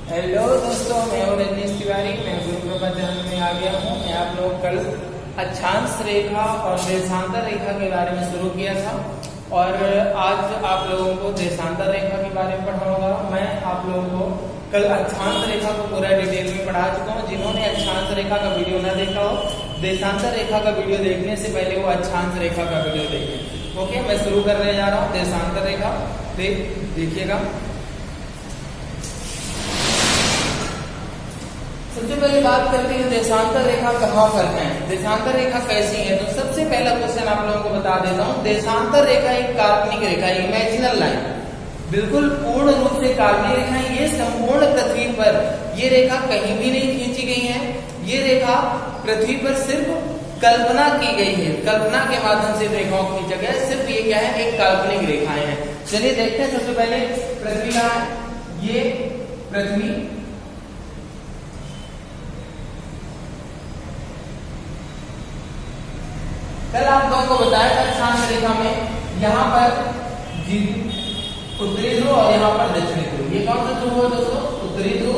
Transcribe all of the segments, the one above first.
Hello दोस्तों, मैं हूं रजनीश तिवारी। मैं गुरु कृपा चैनल में आ गया हूं। मैं आप लोग कल अक्षांश रेखा और देशांतर रेखा के बारे में शुरू किया था और आज आप लोगों को देशांतर रेखा के बारे में पढ़ाऊंगा। मैं आप लोगों को कल अक्षांश रेखा को पूरा डिटेल में पढ़ा चुका हूं। जिन्होंने अक्षांश रेखा का वीडियो ना देखा हो, देशांतर रेखा का वीडियो देखने से पहले वो अक्षांश रेखा का वीडियो देखें। ओके, मैं शुरू करने जा रहा हूँ देशांतर रेखा। देखिएगा, सबसे पहले बात करते हैं देशांतर रेखा कहाँ पर है, देशांतर रेखा कैसी है। तो सबसे पहला क्वेश्चन आप लोगों को बता देता हूँ। देशांतर रेखा एक काल्पनिक रेखा, इमेजिनल लाइन, बिल्कुल पूर्ण रूप से काल्पनिक रेखा है। ये संपूर्ण पृथ्वी पर ये रेखा कहीं भी नहीं खींची गई है। ये रेखा पृथ्वी पर सिर्फ कल्पना की गई है, कल्पना के माध्यम से रेखाओं को खींचा गया है। सिर्फ ये क्या है, एक काल्पनिक रेखाएं हैं। चलिए देखते हैं। सबसे पहले पृथ्वी का है, ये पृथ्वी, कल आप लोगों को बताया था अक्षांश रेखा में यहाँ पर उत्तरी ध्रुव और यहाँ पर दक्षिणी ध्रुव। ये कौन सा ध्रुव है दोस्तों? उत्तरी ध्रुव,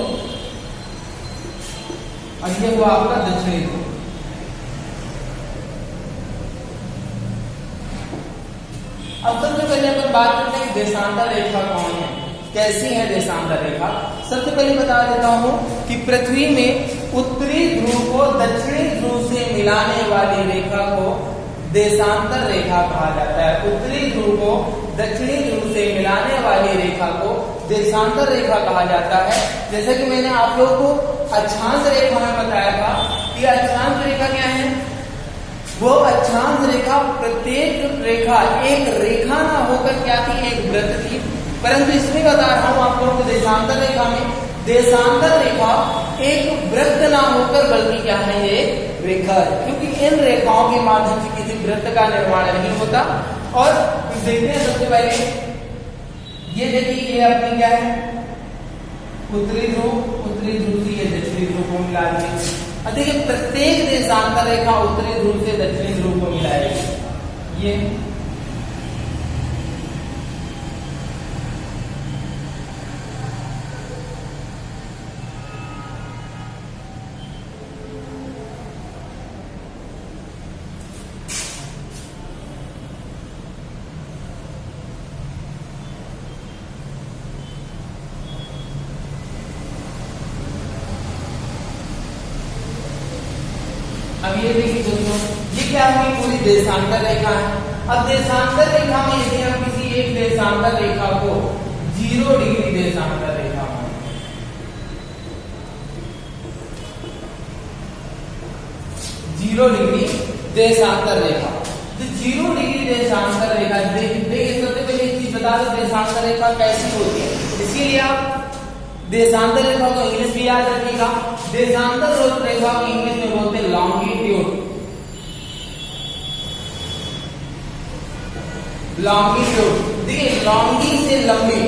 और ये हुआ आपका दक्षिणी ध्रुव। अब सबसे पहले अपन बात करते हैं देशांतर रेखा कौन है, कैसी है देशांतर रेखा। सबसे पहले बता देता हूं कि पृथ्वी में उत्तरी ध्रुव को दक्षिणी ध्रुव से मिलाने वाली रेखा को देशांतर रेखा कहा जाता है। उत्तरी ध्रुव को दक्षिणी ध्रुव से मिलाने वाली रेखा को देशांतर रेखा कहा जाता है। जैसे कि मैंने आप लोगों को अक्षांश रेखा में बताया था कि अक्षांश रेखा क्या है, वो अक्षांश रेखा प्रत्येक रेखा एक रेखा ना होकर क्या थी, एक वृत्त थी। परंतु इसमें बता रहा हूं आप लोगों को देशांतर रेखा में, देशांतर रेखा एक वृत्त ना होकर बल्कि क्या है, ये रेखा है, क्योंकि इन रेखाओं के माध्यम से किसी वृत्त का निर्माण नहीं होता। और देखते हैं सबसे पहले ये देखिए, ये अपनी क्या है, उत्तरी ध्रुव, उत्तरी ध्रुव से ये दक्षिणी ध्रुव को मिला दी। देखिए प्रत्येक देशांतर रेखा उत्तरी ध्रुव से दक्षिणी ध्रुव को मिलाएगी। ये अब ये देखिए दोस्तों, ये क्या हुई, पूरी देशांतर रेखा है। अब देशांतर रेखा में यदि हम किसी एक देशांतर रेखा को 0 डिग्री देशांतर रेखा में, 0 डिग्री देशांतर रेखा, तो 0 डिग्री देशांतर रेखा देखिए, सबसे पहले एक चीज बता दो, देशांतर रेखा कैसी होती है। इसके लिए आप देशांतर रेखा को इंग्लिश भी याद रखिएगा। देशांतर रेखा को इंग्लिश में बोलते हैं लॉन्गिट्यूड। लॉन्गिट्यूड देखिए, लॉन्गी से लंबी,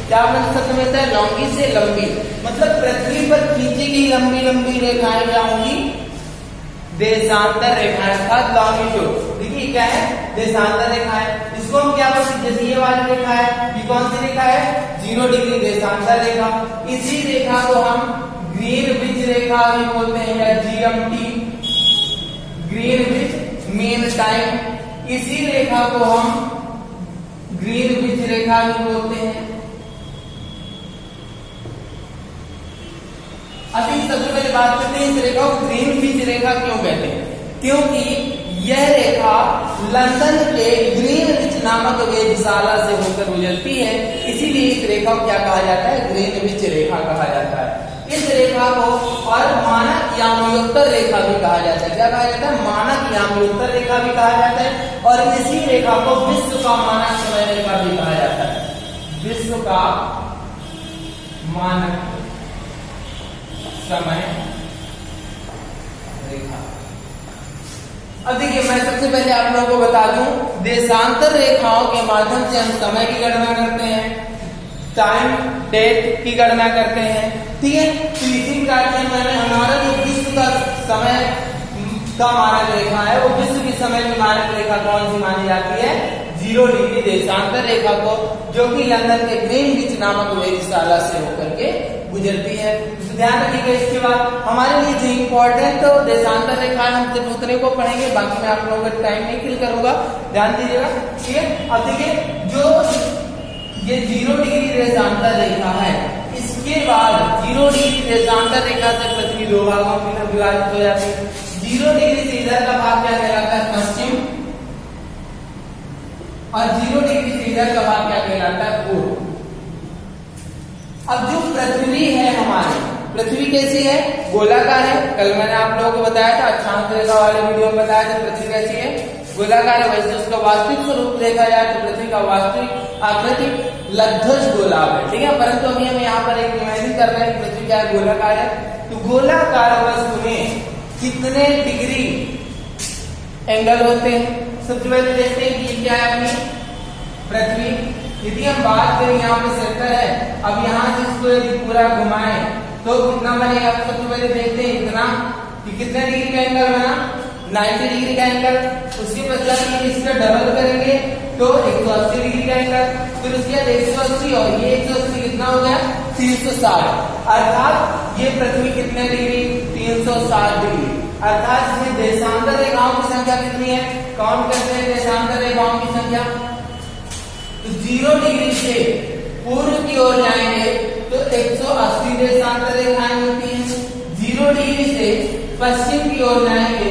क्या मतलब मिलता है, लॉन्गी से लंबी, मतलब पृथ्वी पर खींची गई लंबी लंबी रेखाएं क्या होंगी, देशांतर रेखाएं, अर्थात लॉन्गिट्यूड। देखिए क्या है, देशांतर रेखा है। इसको हम क्या बोलते हैं, जैसे ये वाली रेखा है, ये कौन सी रेखा है, 0 डिग्री देशांतर रेखा। इसी रेखा को हम ग्रीनविच रेखा भी बोलते हैं, या जीएमटी, ग्रीनविच मीन टाइम। इसी रेखा को हम ग्रीनविच रेखा भी बोलते हैं। अभी सबसे पहले बात करते हैं इस रेखा को ग्रीनविच रेखा क्यों कहते हैं, क्योंकि यह रेखा लंदन के ग्रीनविच नामक वेधशाला से होकर गुजरती है। इसीलिए इस रेखा को क्या कहा जाता है, ग्रीनविच रेखा कहा जाता है। इस रेखा को और मानक यामोत्तर रेखा भी कहा जाता है। क्या कहा जाता है, मानक यामोत्तर रेखा भी कहा जाता है। और इसी रेखा को विश्व का मानक समय रेखा भी कहा जाता है, विश्व का मानक समय रेखा। अब देखिए, मैं सबसे पहले आप लोगों को बता दूं, देशांतर रेखाओं के माध्यम से हम समय की गणना करते हैं, टाइम डेट की गणना करते हैं, ठीक है। तो इसी प्रकार से मैंने हमारा जो विश्व का समय का मानक रेखा है, वो विश्व की समय की मानक रेखा कौन सी मानी जाती है, 0 डिग्री देशांतर रेखा को, जो कि लंदन के ग्रीनविच नामक वेधशाला से होकर के गुजरती है। तो ध्यान रखिएगा। इसके बाद हमारे लिए जो इम्पोर्टेंट तो देशांतर रेखा है, हम सिर्फ उतने को पढ़ेंगे, बाकी मैं आप लोगों का टाइम नहीं किल करूंगा, ध्यान दीजिएगा। ठीक है, अब देखिए जो ये 0 डिग्री देशांतर रेखा है, इसके बाद 0 डिग्री देशांतर रेखा से पृथ्वी दो भागों में विभाजित हो जाती है। 0 डिग्री से इधर का भाग क्या कहलाता है? पश्चिम, और 0 डिग्री से इधर का भाग क्या कहलाता है? पूर्व। अब जो पृथ्वी है हमारी, पृथ्वी कैसी है? गोलाकार है। कल मैंने आप लोगों को बताया था, अक्षांश रेखा वाले वीडियो में बताया था पृथ्वी कैसी है, गोलाकार है। वैसे उसका वास्तविक स्वरूप देखा जाए तो पृथ्वी का वास्तविक आकृति लध्वज गोलाकार है, ठीक है। परंतु अभी हम यहाँ पर एक इमेजिन कर रहे हैं कि पृथ्वी क्या है? गोलाकार है। तो गोलाकार वस्तु में कितने डिग्री एंगल होते हैं? सबसे पहले देखते हैं कि क्या है अपनी पृथ्वी। यदि हम बात करें यहाँ पे सेक्टर है, अब यहाँ से इसको यदि पूरा घुमाएं तो कितना बनेगा? सबसे पहले देखते हैं इतना कि कितने डिग्री का एंगल बना? 90 डिग्री का एंगल। उसके पश्चात इसका डबल करेंगे तो 180 डिग्री का एंगल, फिर उसके बाद 180 और ये 180 कितना हो गया? 360। अर्थात ये पृथ्वी कितने डिग्री? 360 डिग्री। अर्थात इसमें देशांतर रेखाओं की संख्या कितनी है? काउंट करते हैं देशांतर रेखाओं की संख्या। तो 0 डिग्री से पूर्व की ओर जाएंगे तो 180 देशांतर रेखाएं होती हैं। 0 डिग्री से पश्चिम की ओर जाएंगे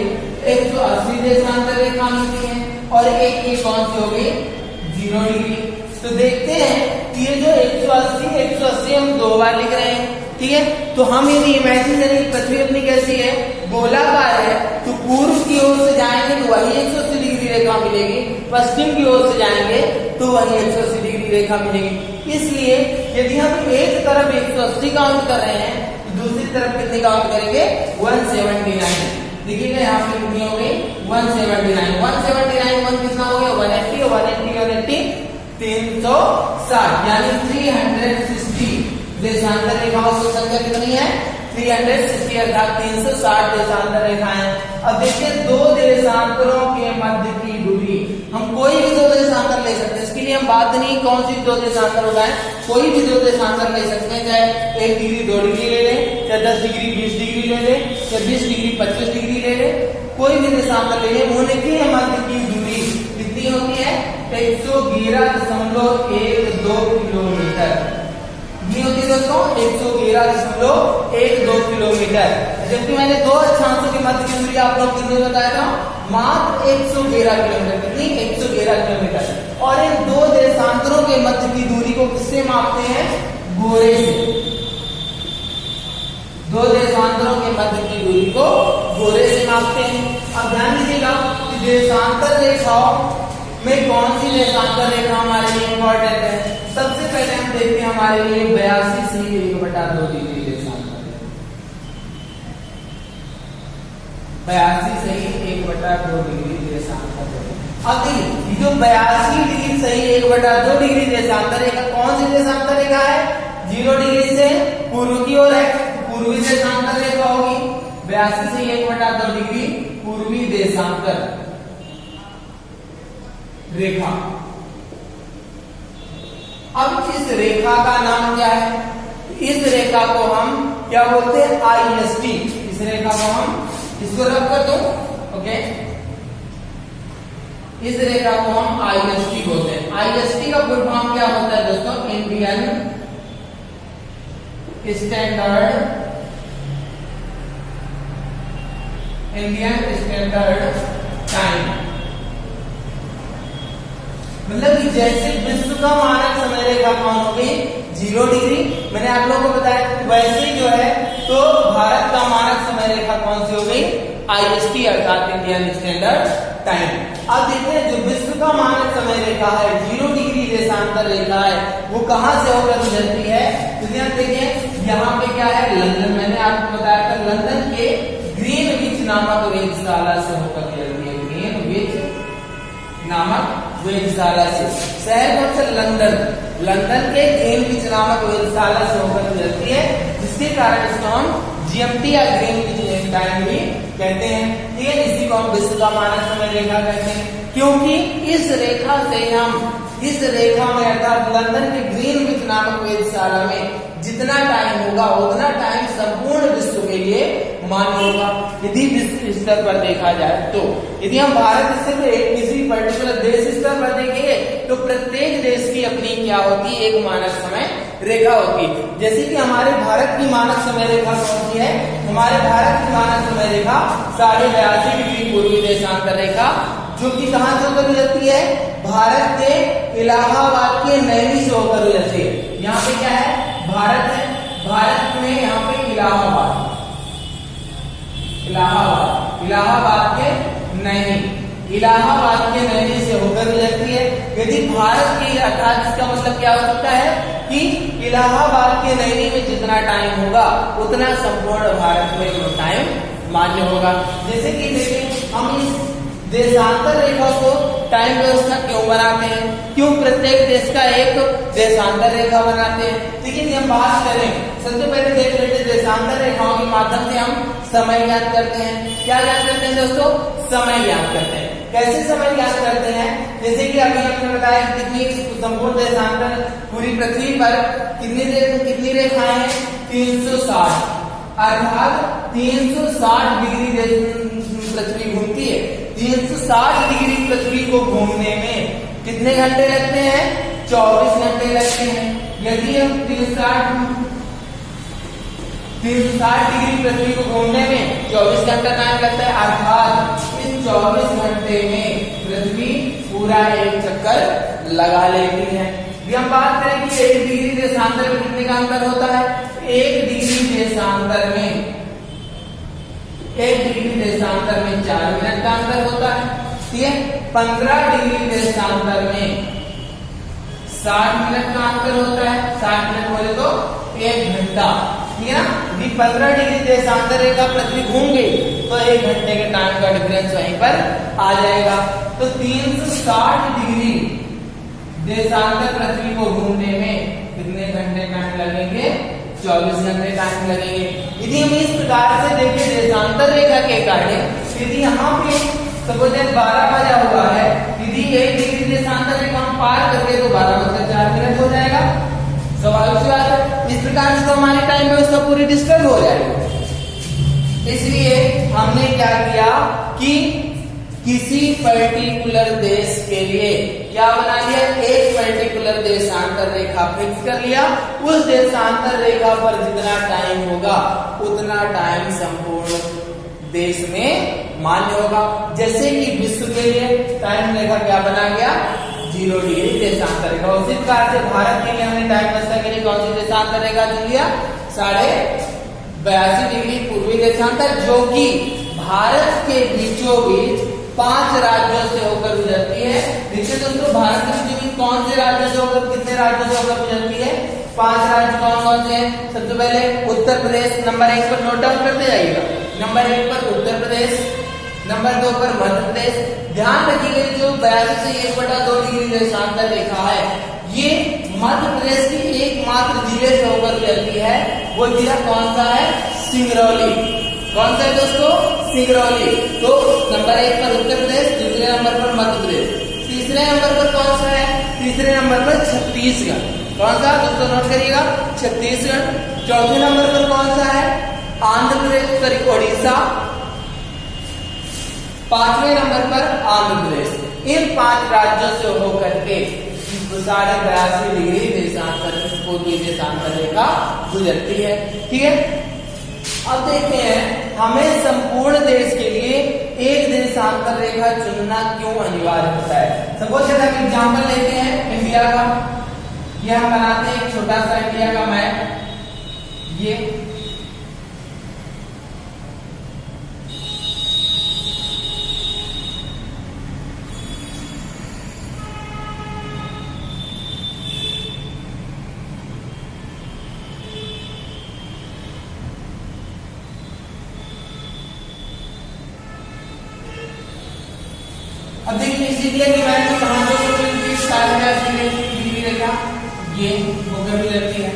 180 देशांतर रेखा मिलती है, और एक ये कौन सी होगी? 0 डिग्री। तो देखते हैं कि ये जो 180 हम दो बार लिख रहे हैं, ठीक है। तो हम यदि इमेजिन करें पृथ्वी अपनी कैसी है? गोलाकार है, तो पूर्व की ओर से जाएंगे तो वही 180 डिग्री रेखा मिलेगी, पश्चिम की ओर से जाएंगे तो वही 180 डिग्री रेखा मिलेगी। इसलिए यदि हम एक तरफ 180 काउंट कर रहे हैं तो दूसरी तरफ कितने काउंट करेंगे? 179। देखिएगा यहाँ पे कितनी हो गई? 179। 1 कितना हो गया? 180 और 180 360, यानी 360 देशांतर रेखाओं की संख्या कितनी है? 360, अर्थात 360 देशांतर रेखाएं। अब देखिए दो देशांतरों के मध्य की दूरी, हम कोई भी दो देशांतर ले सकते हैं। इसके लिए हम बात नहीं कौन सी दो देशांतर होगा, कोई भी दो देशांतर ले सकते हैं। चाहे 1 डिग्री 2 डिग्री ले लें, चाहे 10 डिग्री 20 डिग्री ले लें, चाहे 20 डिग्री 25 डिग्री ले लें, कोई भी देशांतर ले लें। उनके मध्य की दूरी कितनी होती है? 111.12 किलोमीटर। ये होती है दोस्तों 111.12 किलोमीटर। जबकि मैंने दो अक्षांशों के मध्य की दूरी आप लोग कितनी बताया था? मात्र 111 किलोमीटर। कितनी? 111 किलोमीटर। और इन दो देशांतरों के मध्य की दूरी को किससे मापते हैं? गोरे से। दो देशांतरों के मध्य की दूरी को गोरे से मापते हैं। अब ध्यान दीजिएगा कि देशांतर रेखाओं में कौन सी देशांतर रेखा हमारे लिए इंपॉर्टेंट है? सबसे पहले हम देखते हैं हमारे लिए 82 से 1/2 डिग्री देशांतर। 82 से 1/2 डिग्री देशांतर। अब देखिए जो 82 डिग्री से 1/2 डिग्री देशांतर रेखा कौन सी देशांतर रेखा है? 0 डिग्री से पूर्व की ओर है, पूर्वी देशांतर रेखा होगी। 82 से 1/2 डिग्री पूर्वी देशांतर रेखा। अब इस रेखा का नाम क्या है? इस रेखा को हम क्या बोलते हैं? IST। इस रेखा को हम, इसको रब कर दो, ओके। इस रेखा को हम IST बोलते हैं। IST का फुल फॉर्म क्या होता है दोस्तों? Indian standard time. मतलब कि जैसे विश्व का मानक समय रेखा कौन हो गई? 0 डिग्री। मैंने आप लोगों को बताया वैसे ही जो है तो भारत का मानक समय रेखा कौन सी हो गई? IST, अर्थात इंडियन स्टैंडर्ड टाइम। अब देखते हैं जो विश्व का मानक समय रेखा है, 0 डिग्री देशांतर रेखा है, वो कहां से होकर गुजरती है? तो ध्यान देखिए यहाँ पे क्या है? लंदन। मैंने आपको बताया था लंदन के ग्रीनविच नामक वेधशाला से होकर गुजरती है। ग्रीनविच नामक वेधशाला से। शहर कौन सा? लंदन। लंदन के ग्रीनविच नामक वेधशाला से होकर गुजरती है, जिसके कारण इसको हम GMT या ग्रीनविच टाइम भी कहते हैं। ठीक है, इसी को हम विश्व का मानक समय रेखा कहते हैं, क्योंकि इस रेखा से हम इस रेखा में अर्थात लंदन के ग्रीनविच नामक वेधशाला में जितना टाइम होगा उतना टाइम संपूर्ण विश्व के लिए मान्य होगा। यदि विश्व स्तर पर देखा जाए तो यदि हम भारत स्तर पर किसी पर्टिकुलर देश स्तर पर देखेंगे तो प्रत्येक देश की अपनी क्या होती है, एक मानक समय रेखा होती है। जैसे कि हमारे भारत की मानक समय रेखा कौन सी है, हमारे भारत की मानक समय रेखा 82.5 डिग्री पूर्वी देशांतर रेखा, जो कि कहां से होकर गुजरती है, भारत के इलाहाबाद के नैनी से होकर गुजरती है। यहाँ पे क्या है, भारत है, भारत में यहाँ पे इलाहाबाद के नैनी, इलाहाबाद के नैनी से होकर गुजरती है। यदि भारत की अर्थात इसका मतलब क्या हो सकता है कि इलाहाबाद के नैनी में जितना टाइम होगा उतना संपूर्ण भारत में टाइम मान्य होगा। जैसे कि देखिए हम इस देशांतर रेखा को टाइम व्यवस्था क्यों बनाते हैं, क्यों प्रत्येक देश का एक देशांतर रेखा बनाते हैं। लेकिन हम बात करें, सबसे पहले देख लेते हैं देशांतर रेखाओं के माध्यम से हम समय ज्ञात करते हैं। क्या ज्ञात करते हैं दोस्तों, समय ज्ञात करते हैं। कैसे समय ज्ञात करते हैं, जैसे कि अभी हमने बताया कितनी संपूर्ण देशांतर पूरी पृथ्वी पर कितनी रेखाएं हैं, 360, अर्थात 360 डिग्री पृथ्वी घूमती है। 360 डिग्री पृथ्वी को घूमने में कितने घंटे लगते हैं, 24 घंटे लगते हैं। यदि हम 360 डिग्री पृथ्वी को घूमने में 24 घंटा टाइम लगता है, अर्थात इस 24 घंटे में पृथ्वी पूरा एक चक्कर लगा लेती है। यदि हम बात करें कि 1 डिग्री देशांतर में कितने का अंतर होता है, 1 डिग्री देशांतर में 4 मिनट का अंतर होता है। ठीक है, 15 डिग्री देशांतर में 60 मिनट का अंतर होता है। 60 मिनट बोले तो 1 घंटा, ठीक है ना। यदि 15 डिग्री देशांतर रेखा पृथ्वी घूम गई तो 1 घंटे के टाइम का डिफरेंस वहीं पर आ जाएगा। तो 360 डिग्री देशांतर पृथ्वी को घूमने में कितने घंटे टाइम लगेंगे, 24 घंटे टाइम लगेंगे। यदि हम इस प्रकार से देखें देशांतर रेखा के कारण, यदि यहाँ पे सपोज 12 बजा हुआ है, यदि 1 डिग्री देशांतर रेखा हम पार करके तो 12:04 मिनट हो जाएगा। स्वाभाविक सी बात है, इस प्रकार से तो हमारे टाइम व्यवस्था पूरी डिस्टर्ब हो जाएगी। इसलिए हमने क्या किया कि किसी पर्टिकुलर देश के लिए क्या बना लिया, एक पर्टिकुलर देशांतर रेखा फिक्स कर लिया। उस देशांतर रेखा पर जितना टाइम होगा उतना टाइम संपूर्ण देश में मान्य होगा। जैसे कि विश्व के लिए टाइम रेखा क्या बना गया, 0 डिग्री देशांतर रेखा। उसी प्रकार से भारत के लिए हमने टाइम व्यवस्था के लिए कौन सी देशांतर रेखा चुन लिया, 82.5 डिग्री पूर्वी देशांतर, जो कि भारत के बीचों बीच 5 राज्यों से होकर गुजरती है। देखिए दोस्तों, भारत के बीचों बीच कौन से राज्यों से होकर, कितने राज्यों से होकर गुजरती है, 5 राज्य कौन कौन से हैं। सबसे पहले उत्तर प्रदेश, नंबर 1 पर नोट डाउन करते जाइएगा। नंबर 1 पर उत्तर प्रदेश, नंबर 2 पर मध्य प्रदेश। ध्यान रखिएगा जो 82 से 1/2 डिग्री देशांतर रेखा है, ये मध्य प्रदेश की एकमात्र जिले से होकर गुजरती है। वो जिला कौन सा है, सिंगरौली। कौन सा है दोस्तों, सिंगरौली। तो नंबर 1 पर उत्तर प्रदेश, दूसरे नंबर पर मध्य प्रदेश, तीसरे नंबर पर कौन सा है, तीसरे नंबर पर छत्तीसगढ़। कौन सा दोस्तों, नोट करिएगा, छत्तीसगढ़। चौथे नंबर पर कौन सा है, आंध्र प्रदेश, सॉरी उड़ीसा। 5वें नंबर पर आंध्र प्रदेश। इन 5 राज्यों से होकर के 82.5 डिग्री देशांतर पूर्वी देशांतर रेखा गुजरती है। ठीक है, अब देखते हैं हमें संपूर्ण देश के लिए एक देशांतर रेखा चुनना क्यों अनिवार्य होता है। सपोज हम एग्जाम्पल लेते हैं इंडिया का, ये हम बनाते हैं एक छोटा सा इंडिया का मैप। ये अब देखिए इस इंडिया के बारे में कहां से डिग्री रेखा ये होकर गुजरती है,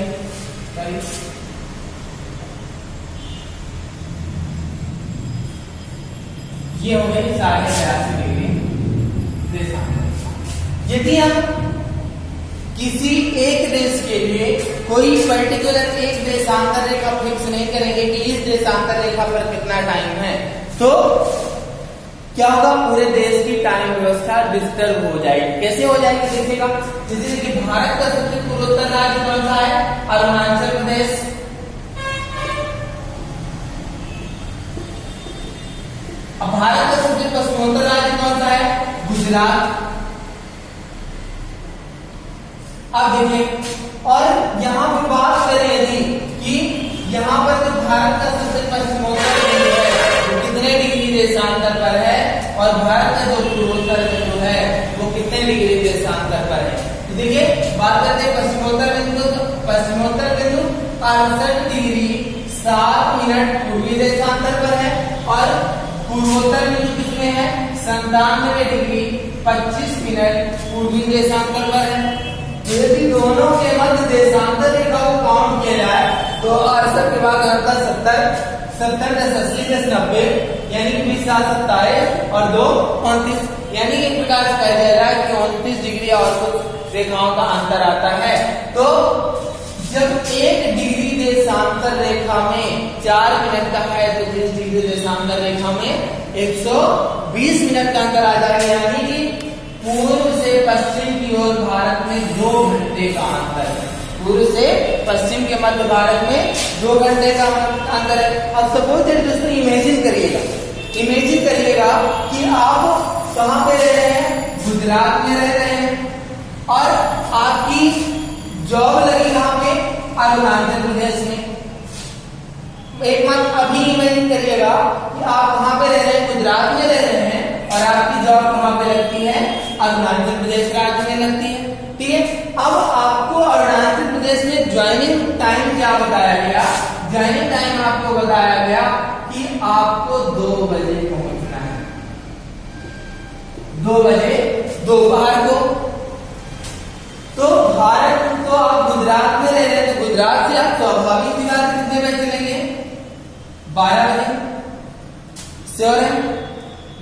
ये हो गई 82.5 डिग्री देशांतर। यदि हम किसी एक देश के लिए कोई पर्टिकुलर एक देशांतर रेखा फिक्स नहीं करेंगे कि इस देशांतर रेखा पर कितना टाइम है, तो क्या होगा, पूरे देश की टाइम व्यवस्था डिस्टर्ब हो जाएगी। कैसे हो जाएगी देखिएगा, जैसे कि भारत का सबसे पूर्वोत्तर राज्य कौन सा है, अरुणाचल प्रदेश। अब भारत का सबसे पश्चिमोत्तर राज्य कौन सा है, गुजरात। अब देखिए, और यहाँ पर बात करें यदि कि यहाँ पर जो भारत का सबसे पश्चिमोत्तर बिंदु है वो कितने डिग्री देशांतर पर है, और भारत का जो पूर्वोत्तर बिंदु है वो कितने डिग्री देशांतर पर है। तो देखिए बात करते हैं पश्चिमोत्तर बिंदु। पश्चिमोत्तर बिंदु 68 डिग्री 7 मिनट पूर्वी देशांतर पर है, और पूर्वोत्तर बिंदु कितने है, 97 डिग्री 25 मिनट पूर्वी देशांतर पर है। यदि दोनों के मध्य देशांतर रेखा को काउंट किया जाए तो 68 के बाद आता 70 80 90, यानी कि 20 7 27 और 2 29, यानी कि एक प्रकार से कहा जा रहा है कि 29 डिग्री और कुछ रेखाओं का अंतर आता है। तो जब एक डिग्री देशांतर रेखा में 4 मिनट का है तो 30 डिग्री देशांतर रेखा में 120 मिनट का अंतर आ जाएगा, यानी कि पूर्व से पश्चिम की ओर भारत में 2 घंटे का अंतर है। पूर्व से पश्चिम के मध्य भारत में 2 घंटे का अंतर है। अब सपोज दैट दोस्तों इमेजिन करिएगा कि आप कहाँ पे रह रहे हैं, गुजरात में रह रहे हैं, और आपकी जॉब लगी कहाँ पे, अरुणाचल प्रदेश में। एक बात अभी इमेजिन करिएगा कि आप कहाँ पे रह रहे हैं, गुजरात में रह रहे हैं, और आपकी जॉब कहाँ पे लगती है, अरुणाचल प्रदेश राज्य में लगती है। ठीक है, अब आपको अरुणाचल प्रदेश में ज्वाइनिंग टाइम क्या बताया गया, ज्वाइनिंग टाइम आपको बताया गया कि आपको 2 बजे पहुंचना है, 2 बजे दोपहर को। तो भारत, तो आप गुजरात में रह रहे हैं, तो गुजरात से आप स्वाभाविक सी बात कितने बजे चलेंगे, 12 बजे। श्योर है,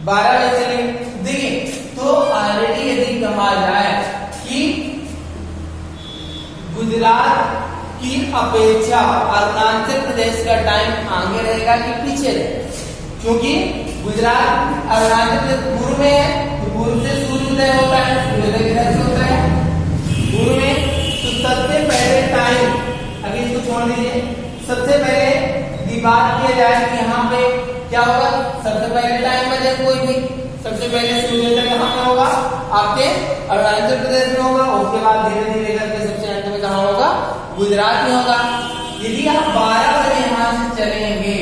12 बजे चलेंगे। देखिए तो ऑलरेडी यदि कहा जाए कि गुजरात की अपेक्षा अरुणाचल प्रदेश का टाइम आगे रहेगा कि पीछे रहेगा, क्योंकि गुजरात अरुणाचल प्रदेश पूर्व में है, तो पूर्व से सूर्योदय होता है, सूर्योदय किधर से होता है, पूर्व में। तो सबसे पहले टाइम, अभी इसको छोड़ दीजिए, सबसे पहले बात किया जाए कि यहाँ पे क्या होगा, सबसे पहले टाइम बजे कोई भी, सबसे पहले सूर्योदय कहाँ पे होगा, आपके अरुणाचल प्रदेश में होगा, उसके बाद धीरे धीरे करके सबसे अंत में कहाँ होगा, गुजरात में होगा। यदि आप 12 बजे यहाँ से चलेंगे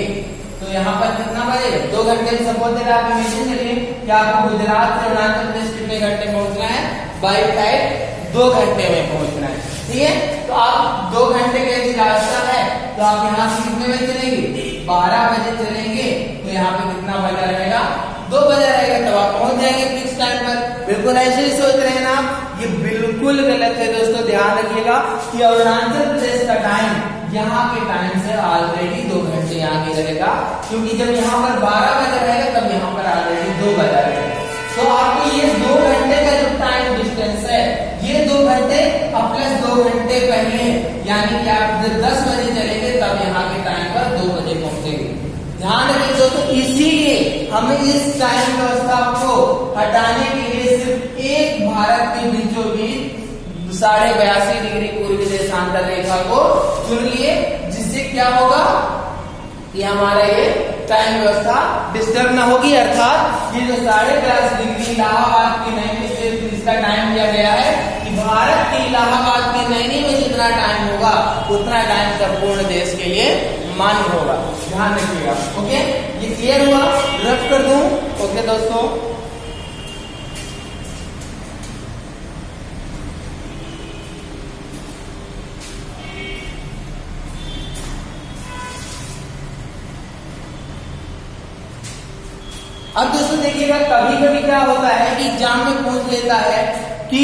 तो यहाँ पर कितना बजे, 2 घंटे। सपोज आप इमेजिन करिए कि आपको गुजरात से अरुणाचल प्रदेश कितने घंटे पहुंचना है, बाई फ्लाइट 2 घंटे में पहुंचना है। ठीक है, तो आप 2 घंटे का यदि रास्ता है तो आप यहाँ से कितने बजे चलेंगे, 12 बजे चलेंगे, तो यहाँ पे कितना बजा रहेगा, 2 बजा रहेगा, तब आप पहुंच जाएंगे फिक्स टाइम पर। बिल्कुल ऐसे ही सोच रहे हैं ना आप, ये बिल्कुल गलत है दोस्तों। ध्यान रखिएगा कि अरुणाचल प्रदेश का टाइम यहाँ के टाइम से ऑलरेडी 2 घंटे आगे रहेगा, क्योंकि जब यहाँ पर 12 बजा रहेगा तब यहाँ पर ऑलरेडी 2 बजा रहेगा। तो आपको ये 2 घंटे का जो टाइम डिस्टेंस है, ये 2 घंटे प्लस 2 घंटे पहले, यानी कि आप जब 10 बजे चलेंगे तब यहाँ के टाइम पर 2 बजे पहुंचेंगे। ध्यान रखिए दोस्तों, इसीलिए हमें इस टाइम व्यवस्था को हटाने के लिए सिर्फ एक भारत के बीचों बीच 82.5 डिग्री पूर्वी देशांतर रेखा को चुन लिए, जिससे क्या होगा कि हमारा ये टाइम व्यवस्था डिस्टर्ब ना होगी। अर्थात ये जो 82.5 डिग्री इलाहाबाद की नैनी से इसका टाइम दिया गया है कि भारत की इलाहाबाद की नैनी में जितना टाइम होगा उतना टाइम संपूर्ण देश के लिए मान्य होगा। ध्यान रखिएगा। ओके, ये क्लियर हुआ, रफ कर दूं। ओके दोस्तों, अब दोस्तों देखिएगा, कभी कभी क्या होता है कि एग्जाम में पूछ लेता है कि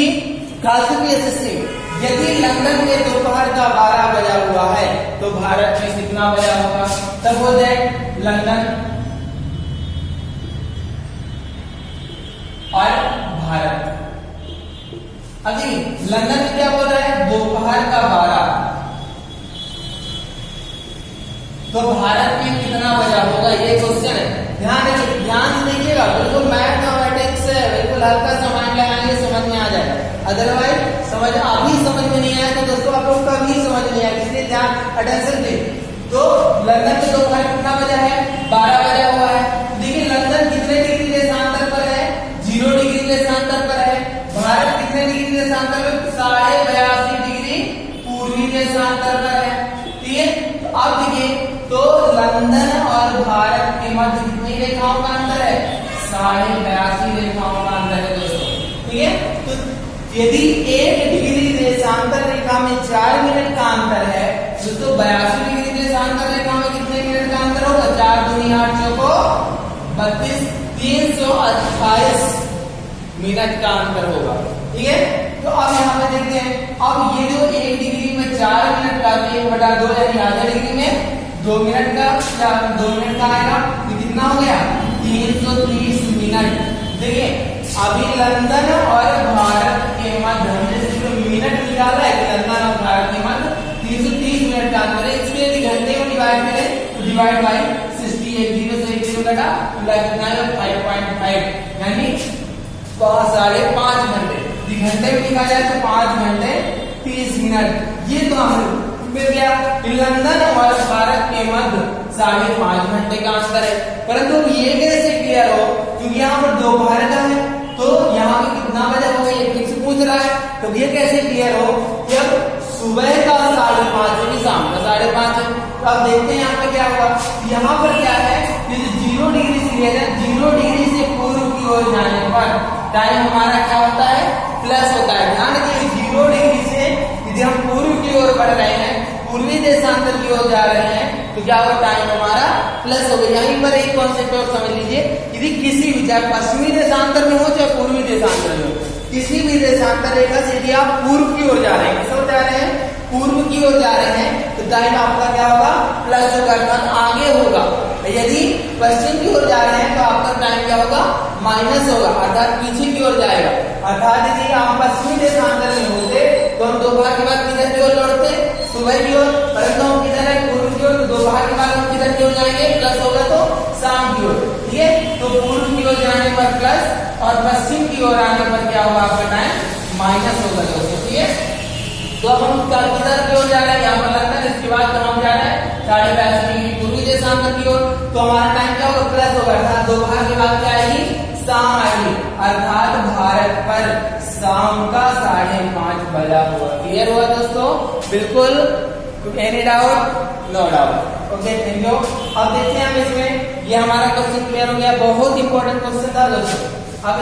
खासकर एसएससी, यदि लंदन में दोपहर का 12 बजा हुआ है तो भारत में कितना बजा होगा। तब हो जाए लंदन और भारत, अब देखिए लंदन में क्या बोल रहा है, दोपहर का 12। तो भारत में कितना बजा होगा, ये क्वेश्चन है। ध्यान से देखिएगा, बिल्कुल मैथमेटिक्स है, बिल्कुल हल्का सा माइंड लगाएंगे समझ में आ जाएगा। अदरवाइज समझ अभी समझ में नहीं आया तो दोस्तों आप लोग कभी समझ नहीं आएगा, इसलिए ध्यान अटेंशन दे। तो लंदन में दोपहर कितना बजा है, 12 बजा हुआ है। देखिए लंदन कितने डिग्री देशांतर पर है, 0 डिग्री देशांतर पर है। भारत कितने डिग्री देशांतर पर, 82.5 डिग्री पूर्वी देशांतर पर है। ठीक है, तो अब देखिए तो लंदन और भारत के मध्य कितनी रेखाओं का अंतर है, 82.5 रेखाओं का अंतर है दोस्तों। ठीक है, तो यदि 1 डिग्री देशांतर रेखा में 4 मिनट का अंतर है, तो 82 डिग्री देशांतर रेखा में कितने मिनट का अंतर होगा, 4 दूनी 8 चौको 32, 328 मिनट का अंतर होगा। ठीक है, तो अब यहाँ पे देखते हैं, अब ये जो 1 डिग्री में 4 मिनट का 1/2 यानी आधा डिग्री में 2 मिनट का, 2 मिनट का आएगा, ये कितना हो गया, 330 मिनट। देखिए अभी लंदन और भारत के मध्य हमने सिर्फ मिनट निकाला है कि लंदन और भारत के मध्य 330 मिनट का अंतर है। इसके यदि घंटे में डिवाइड करें तो डिवाइड बाई 60, 0 से 1 0 कटा, कितना है 5.5 यानी 5.5 घंटे। घंटे में लिखा जाए तो 5 घंटे 30 मिनट। ये तो हम मिल गया लंदन और भारत के मध्य 5.5 घंटे का अंतर है। परंतु ये कैसे क्लियर हो, क्योंकि यहाँ पर दोपहर का है तो यहाँ पे कितना बजा होगा ये फिर से पूछ रहा है। तो ये कैसे क्लियर हो, जब सुबह का 5:30 है, शाम का 5:30 है। तो अब देखते हैं यहाँ पे क्या होगा, यहाँ पर क्या है, ये जो 0 डिग्री से लिया जाए, 0 डिग्री से पूर्व की ओर जाने पर टाइम हमारा क्या होता है, प्लस होता है। ध्यान रखिए 0 डिग्री से यदि हम पूर्व की ओर बढ़ रहे हैं, पूर्वी देशांतर की ओर जा रहे हैं, तो क्या होगा, टाइम हमारा प्लस हो गया। यहीं पर एक कॉन्सेप्ट और समझ लीजिए, यदि किसी भी चाहे पश्चिमी देशांतर में हो चाहे पूर्वी देशांतर में हो, किसी भी देशांतर रेखा से यदि आप पूर्व की ओर जा रहे हैं, किस ओर जा रहे हैं, पूर्व की ओर जा रहे हैं, तो टाइम आपका क्या होगा, प्लस होगा, अर्थात आगे होगा। यदि पश्चिम की ओर जा रहे हैं तो आपका टाइम क्या होगा, माइनस होगा, अर्थात पीछे की ओर जाएगा। अर्थात यदि हम पश्चिमी देशांतर में होते तो हम दोपहर के बाद किधर की ओर लौटते, सुबह की ओर। परंतु हम किधर है, पूर्व की ओर, तो दोपहर के बाद हम किधर की ओर जाएंगे, प्लस होगा तो शाम की ओर। ठीक है, तो पूर्व की ओर जाने पर प्लस और पश्चिम की ओर आने पर क्या होगा, आपका टाइम माइनस होगा दोस्तों। ठीक है, तो अब हम किधर की ओर जा रहे हैं, यहाँ पर लगता है, इसके बाद हम जा रहे हैं 82.5 डिग्री पूर्वी देशांतर की ओर, तो हमारा टाइम क्या होगा, प्लस होगा, अर्थात दोपहर के बाद क्या आएगी, शाम आएगी, अर्थात भारत पर शाम का 5:30 बजा हुआ। क्लियर हुआ दोस्तों, बिल्कुल, any doubt, no doubt. Okay, thank you. अब देखते हैं हम इसमें, ये हमारा क्वेश्चन क्लियर हो गया, बहुत इंपॉर्टेंट क्वेश्चन था दोस्तों।